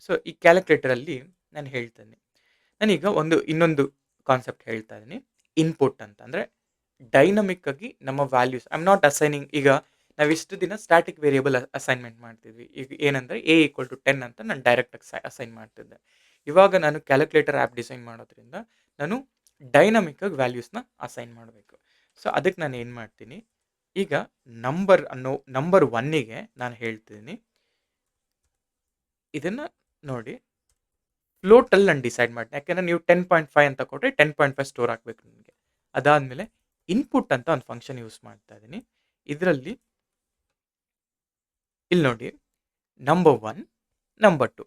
ಸೊ ಈ ಕ್ಯಾಲ್ಕುಲೇಟರಲ್ಲಿ ನಾನು ಹೇಳ್ತೇನೆ, ನಾನೀಗ ಇನ್ನೊಂದು ಕಾನ್ಸೆಪ್ಟ್ ಹೇಳ್ತಾ ಇದ್ದೀನಿ, ಇನ್ಪುಟ್ ಅಂತ. ಅಂದರೆ ಡೈನಮಿಕ್ ಆಗಿ ನಮ್ಮ values, I am not assigning. ಈಗ ನಾವು ಇಷ್ಟು ದಿನ ಸ್ಟ್ಯಾಟಿಕ್ ವೇರಿಯೇಬಲ್ ಅಸೈನ್ಮೆಂಟ್ ಮಾಡ್ತಿದ್ವಿ. ಈಗ ಏನಂದರೆ a = 10 ಅಂತ ನಾನು ಡೈರೆಕ್ಟಾಗಿ ಅಸೈನ್ ಮಾಡ್ತಿದ್ದೆ. ಇವಾಗ ನಾನು ಕ್ಯಾಲ್ಕುಲೇಟರ್ ಆ್ಯಪ್ ಡಿಸೈನ್ ಮಾಡೋದ್ರಿಂದ ನಾನು ಡೈನಮಿಕ್ ಆಗಿ ವ್ಯಾಲ್ಯೂಸ್ನ ಅಸೈನ್ ಮಾಡಬೇಕು. ಸೊ ಅದಕ್ಕೆ ನಾನು ಏನು ಮಾಡ್ತೀನಿ, ಈಗ ನಂಬರ್ 1ಗೆ ನಾನು ಹೇಳ್ತೀನಿ, ಇದನ್ನು ನೋಡಿ ಫ್ಲೋಟಲ್ಲಿ ನಾನು ಡಿಸೈಡ್ ಮಾಡ್ತೀನಿ. ಯಾಕೆಂದರೆ ನೀವು 10.5 ಅಂತ ಕೊಟ್ಟರೆ 10.5 ಸ್ಟೋರ್ ಆಗಬೇಕು ನಿಮಗೆ. ಅದಾದಮೇಲೆ ಇನ್ಪುಟ್ ಅಂತ ಒಂದು ಫಂಕ್ಷನ್ ಯೂಸ್ ಮಾಡ್ತಾ ಇದ್ದೀನಿ. ಇದರಲ್ಲಿ ಇಲ್ಲಿ ನೋಡಿ ನಂಬರ್ 1, ನಂಬರ್ 2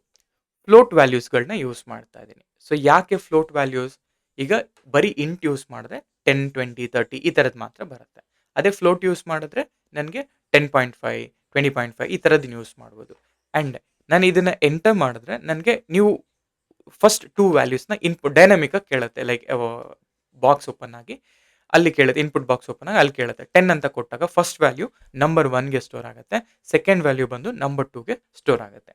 ಫ್ಲೋಟ್ ವ್ಯಾಲ್ಯೂಸ್ಗಳನ್ನ ಯೂಸ್ ಮಾಡ್ತಾ ಇದ್ದೀನಿ. ಸೊ ಯಾಕೆ ಫ್ಲೋಟ್ ವ್ಯಾಲ್ಯೂಸ್? ಈಗ ಬರೀ ಇಂಟ್ ಯೂಸ್ ಮಾಡಿದ್ರೆ 10, 20, 30 ಈ ಥರದ್ದು ಮಾತ್ರ ಬರುತ್ತೆ. ಅದೇ ಫ್ಲೋಟ್ ಯೂಸ್ ಮಾಡಿದ್ರೆ ನನಗೆ 10.5, 20.5 ಈ ಥರದ್ದನ್ನು ಯೂಸ್ ಮಾಡ್ಬೋದು. ಆ್ಯಂಡ್ ನಾನು ಇದನ್ನು ಎಂಟರ್ ಮಾಡಿದ್ರೆ ನನಗೆ ನೀವು ಫಸ್ಟ್ 2 ವ್ಯಾಲ್ಯೂಸ್ನ ಇನ್ಪುಟ್ ಡೈನಮಿಕಾಗಿ ಕೇಳುತ್ತೆ. ಲೈಕ್ ಬಾಕ್ಸ್ ಓಪನ್ ಆಗಿ ಅಲ್ಲಿ ಕೇಳುತ್ತೆ, ಇನ್ಪುಟ್ ಬಾಕ್ಸ್ ಓಪನ್ ಆಗಿ ಅಲ್ಲಿ ಕೇಳುತ್ತೆ. 10 ಅಂತ ಕೊಟ್ಟಾಗ ಫಸ್ಟ್ ವ್ಯಾಲ್ಯೂ ನಂಬರ್ 1ಗೆ ಸ್ಟೋರ್ ಆಗುತ್ತೆ, ಸೆಕೆಂಡ್ ವ್ಯಾಲ್ಯೂ ಬಂದು ನಂಬರ್ 2ಗೆ ಸ್ಟೋರ್ ಆಗುತ್ತೆ.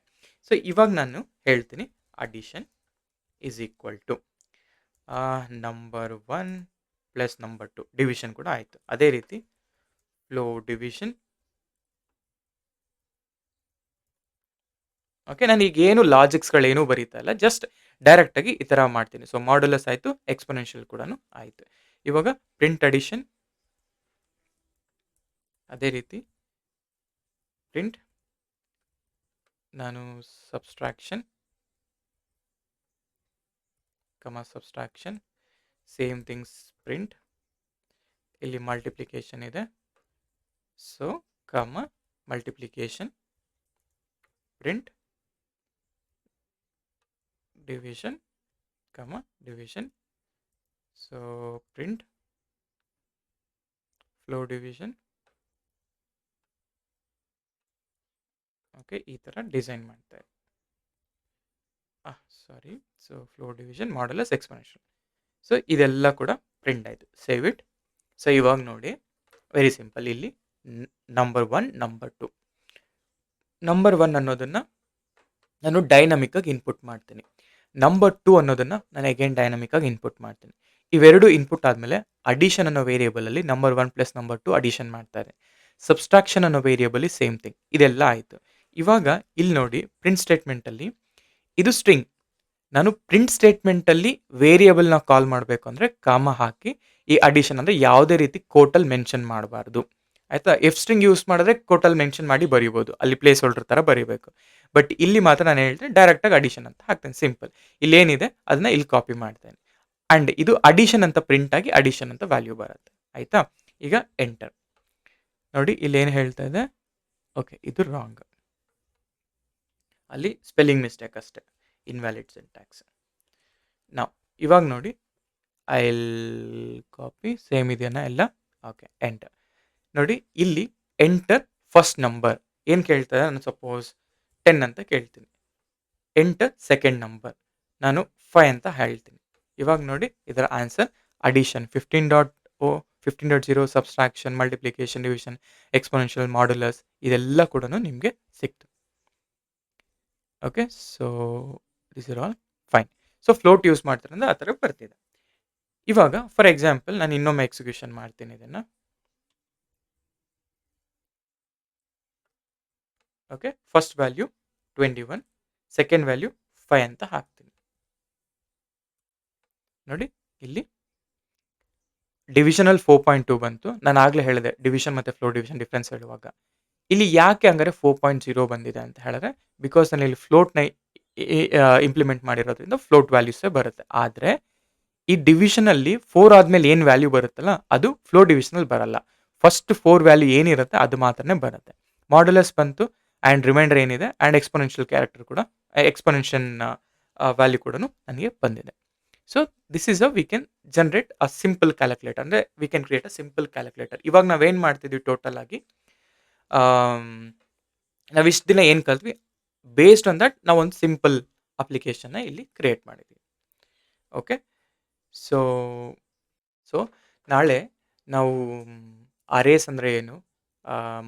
ಸೊ ಇವಾಗ ನಾನು ಹೇಳ್ತೀನಿ addition is equal to number 1 plus number 2, division ಕೂಡ ಆಯಿತು. ಅದೇ ರೀತಿ ಫ್ಲೋ ಡಿವಿಷನ್. ಓಕೆ, ನಾನು ಈಗ ಏನು ಲಾಜಿಕ್ಸ್ಗಳೇನೂ ಬರೀತಾ ಇಲ್ಲ, ಜಸ್ಟ್ ಡೈರೆಕ್ಟಾಗಿ ಈ ಥರ ಮಾಡ್ತೀನಿ. ಸೊ ಮಾಡ್ಯುಲಸ್ ಆಯಿತು, ಎಕ್ಸ್ಪೊನೆನ್ಷಿಯಲ್ ಕೂಡ ಆಯಿತು. ಇವಾಗ ಪ್ರಿಂಟ್ ಅಡಿಷನ್, ಅದೇ ರೀತಿ ಪ್ರಿಂಟ್ ನಾನು subtraction, subtraction same things print. ಇಲ್ಲಿ ಮಲ್ಟಿಪ್ಲಿಕೇಶನ್ ಇದೆ, so multiplication print division, division. So print flow division. Okay, ಈ ಥರ ಡಿಸೈನ್ ಮಾಡ್ತಾರೆ. Sorry, so floor division, modulus, exponential. So ಇದೆಲ್ಲ ಕೂಡ ಪ್ರಿಂಟ್ ಆಯಿತು. Save it. ಸೊ ಇವಾಗ ನೋಡಿ ವೆರಿ ಸಿಂಪಲ್, ಇಲ್ಲಿ ನಂಬರ್ 1, ನಂಬರ್ 2. ನಂಬರ್ 1 ಅನ್ನೋದನ್ನು ನಾನು ಡೈನಮಿಕ್ಕಾಗಿ ಇನ್ಪುಟ್ ಮಾಡ್ತೀನಿ. ನಂಬರ್ 2 ಅನ್ನೋದನ್ನು ನಾನು ಅಗೇನ್ ಡೈನಮಿಕ್ಕಾಗಿ ಇನ್ಪುಟ್ ಮಾಡ್ತೀನಿ. ಇವೆರಡು ಇನ್ಪುಟ್ ಆದಮೇಲೆ ಅಡಿಷನ್ ಅನ್ನೋ ವೇರಿಯೇಬಲಲ್ಲಿ ನಂಬರ್ 1 ಪ್ಲಸ್ ನಂಬರ್ 2 ಅಡಿಷನ್ ಮಾಡ್ತಾರೆ. ಸಬ್ಸ್ಟ್ರಾಕ್ಷನ್ ಅನ್ನೋ ವೇರಿಯೇಬಲಿ ಸೇಮ್ ಥಿಂಗ್. ಇದೆಲ್ಲ ಆಯಿತು. ಇವಾಗ ಇಲ್ಲಿ ನೋಡಿ ಪ್ರಿಂಟ್ ಸ್ಟೇಟ್ಮೆಂಟಲ್ಲಿ ಇದು ಸ್ಟ್ರಿಂಗ್. ನಾನು ಪ್ರಿಂಟ್ ಸ್ಟೇಟ್ಮೆಂಟಲ್ಲಿ ವೇರಿಯೇಬಲ್‌ನ ಕಾಲ್ ಮಾಡಬೇಕು ಅಂದರೆ ಕಾಮ ಹಾಕಿ ಈ ಅಡಿಷನ್ ಅಂದರೆ ಯಾವುದೇ ರೀತಿ ಕೋಟಲ್ಲಿ ಮೆನ್ಷನ್ ಮಾಡಬಾರ್ದು. ಆಯಿತಾ? ಎಫ್ ಸ್ಟ್ರಿಂಗ್ ಯೂಸ್ ಮಾಡಿದ್ರೆ ಕೋಟಲ್ಲಿ ಮೆನ್ಷನ್ ಮಾಡಿ ಬರೀಬೋದು. ಅಲ್ಲಿ ಪ್ಲೇಸ್ ಹೋಲ್ಡರ್ ಥರ ಬರೀಬೇಕು. ಬಟ್ ಇಲ್ಲಿ ಮಾತ್ರ ನಾನು ಹೇಳ್ತೀನಿ ಡೈರೆಕ್ಟಾಗಿ ಅಡಿಷನ್ ಅಂತ ಹಾಕ್ತೇನೆ ಸಿಂಪಲ್. ಇಲ್ಲೇನಿದೆ ಅದನ್ನ ಇಲ್ಲಿ ಕಾಪಿ ಮಾಡ್ತೇನೆ. ಆ್ಯಂಡ್ ಇದು ಅಡಿಷನ್ ಅಂತ ಪ್ರಿಂಟ್ ಆಗಿ ಅಡಿಷನ್ ಅಂತ ವ್ಯಾಲ್ಯೂ ಬರುತ್ತೆ. ಆಯಿತಾ? ಈಗ ಎಂಟರ್. ನೋಡಿ ಇಲ್ಲೇನು ಹೇಳ್ತಾ ಇದೆ? ಓಕೆ, ಇದು ರಾಂಗ್. ಅಲ್ಲಿ ಸ್ಪೆಲ್ಲಿಂಗ್ ಮಿಸ್ಟೇಕ್ ಅಷ್ಟೇ. Invalid syntax. ನಾವು ಇವಾಗ ನೋಡಿ ಐ ವಿಲ್ ಕಾಪಿ ಸೇಮ್ ಇದೆಯಾ ಎಲ್ಲ? Okay, enter. ನೋಡಿ ಇಲ್ಲಿ ಎಂಟರ್ ಫಸ್ಟ್ ನಂಬರ್ ಏನು ಕೇಳ್ತಾರೆ? ನಾನು ಸಪೋಸ್ 10 ಅಂತ ಕೇಳ್ತೀನಿ. ಎಂಟರ್ ಸೆಕೆಂಡ್ ನಂಬರ್ ನಾನು 5 ಅಂತ ಹೇಳ್ತೀನಿ. ಇವಾಗ ನೋಡಿ ಇದರ answer addition 15.0 subtraction, multiplication, division, exponential, modulus ಇದೆಲ್ಲ ಕೂಡ ನಿಮಗೆ ಸಿಕ್ತು. Okay, so this is all fine. So float use ಮಾಡ್ತಾರೆ ಅಂದರೆ ಆ ಥರ ಬರ್ತಿದೆ. ಇವಾಗ ಫಾರ್ ಎಕ್ಸಾಂಪಲ್ ನಾನು ಇನ್ನೊಮ್ಮೆ ಎಕ್ಸಿಕ್ಯೂಷನ್ ಮಾಡ್ತೀನಿ ಇದನ್ನು. Okay, first value 21, second value 5 ಅಂತ ಹಾಕ್ತೀನಿ. ನೋಡಿ ಇಲ್ಲಿ ಡಿವಿಷನಲ್ಲಿ 4.2 ಬಂತು. ನಾನು ಆಗಲೇ ಹೇಳಿದೆ ಡಿವಿಷನ್ ಮತ್ತು ಫ್ಲೋಟ್ ಡಿವಿಷನ್ ಡಿಫ್ರೆನ್ಸ್ ಹೇಳುವಾಗ. ಇಲ್ಲಿ ಯಾಕೆ ಹಂಗಾರೆ 4.0 ಬಂದಿದೆ ಅಂತ ಹೇಳಿದ್ರೆ ಬಿಕಾಸ್ ನಾನು ಇಲ್ಲಿ ಫ್ಲೋಟ್ನ ಇಂಪ್ಲಿಮೆಂಟ್ ಮಾಡಿರೋದ್ರಿಂದ ಫ್ಲೋಟ್ ವ್ಯಾಲ್ಯೂಸೇ ಬರುತ್ತೆ. ಆದರೆ ಈ ಡಿವಿಷನಲ್ಲಿ 4 ಆದಮೇಲೆ ಏನು ವ್ಯಾಲ್ಯೂ ಬರುತ್ತಲ್ಲ ಅದು ಫ್ಲೋಟ್ ಡಿವಿಷನಲ್ಲಿ ಬರಲ್ಲ. ಫಸ್ಟ್ 4 ವ್ಯಾಲ್ಯೂ ಏನಿರುತ್ತೆ ಅದು ಮಾತ್ರನೇ ಬರುತ್ತೆ. ಮಾಡ್ಯುಲಸ್ ಬಂತು ಆ್ಯಂಡ್ ರಿಮೈಂಡರ್ ಏನಿದೆ ಆ್ಯಂಡ್ ಎಕ್ಸ್ಪೊನೆನ್ಷಿಯಲ್ ಕ್ಯಾರೆಕ್ಟರ್ ಕೂಡ ಎಕ್ಸ್ಪೊನೆನ್ಷನ್ ವ್ಯಾಲ್ಯೂ ಕೂಡ ನನಗೆ ಬಂದಿದೆ. So this is we can generate a simple calculator. ಅಂದರೆ we can create a simple calculator. ಇವಾಗ ನಾವೇನು ಮಾಡ್ತಿದ್ವಿ ಟೋಟಲ್ ಆಗಿ ನಾವು ಇಷ್ಟು ದಿನ ಏನು ಕಲ್ತ್ವಿ ಬೇಸ್ಡ್ ಆನ್ ದಟ್ ನಾವು ಒಂದು ಸಿಂಪಲ್ ಅಪ್ಲಿಕೇಶನ್ನ ಇಲ್ಲಿ ಕ್ರಿಯೇಟ್ ಮಾಡಿದ್ವಿ. ಓಕೆ, ಸೊ ಸೊ ನಾಳೆ ನಾವು ಅರೇಸ್ ಅಂದರೆ ಏನು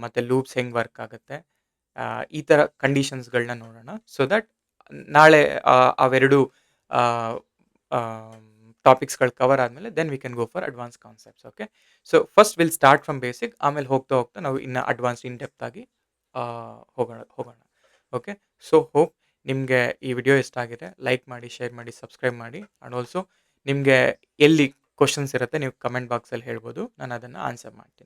ಮತ್ತು ಲೂಪ್ಸ್ ಹೆಂಗೆ ವರ್ಕ್ ಆಗುತ್ತೆ ಈ ಥರ ಕಂಡೀಷನ್ಸ್ಗಳನ್ನ ನೋಡೋಣ. ಸೊ ದಟ್ ನಾಳೆ ಅವೆರಡು ಟಾಪಿಕ್ಸ್ಗಳು ಕವರ್ ಆದಮೇಲೆ then we can go for advance concepts. Okay, so first will start from basic, ಆಮೇಲೆ ಹೋಗ್ತಾ ಹೋಗ್ತಾ ನಾವು ಇನ್ನು ಅಡ್ವಾನ್ಸ್ ಇನ್ ಡೆಪ್ತ್ ಆಗಿ ಹೋಗೋಣ. ಓಕೆ, ಸೊ ಹೋಪ್ ನಿಮಗೆ ಈ ವಿಡಿಯೋ ಇಷ್ಟ ಆಗಿದೆ. ಲೈಕ್ ಮಾಡಿ, ಶೇರ್ ಮಾಡಿ, ಸಬ್ಸ್ಕ್ರೈಬ್ ಮಾಡಿ. ಆ್ಯಂಡ್ ಆಲ್ಸೋ ನಿಮಗೆ ಎಲ್ಲಿ ಕ್ವಶನ್ಸ್ ಇರುತ್ತೆ ನೀವು ಕಮೆಂಟ್ ಬಾಕ್ಸಲ್ಲಿ ಹೇಳ್ಬೋದು, ನಾನು ಅದನ್ನು ಆನ್ಸರ್ ಮಾಡ್ತೀನಿ.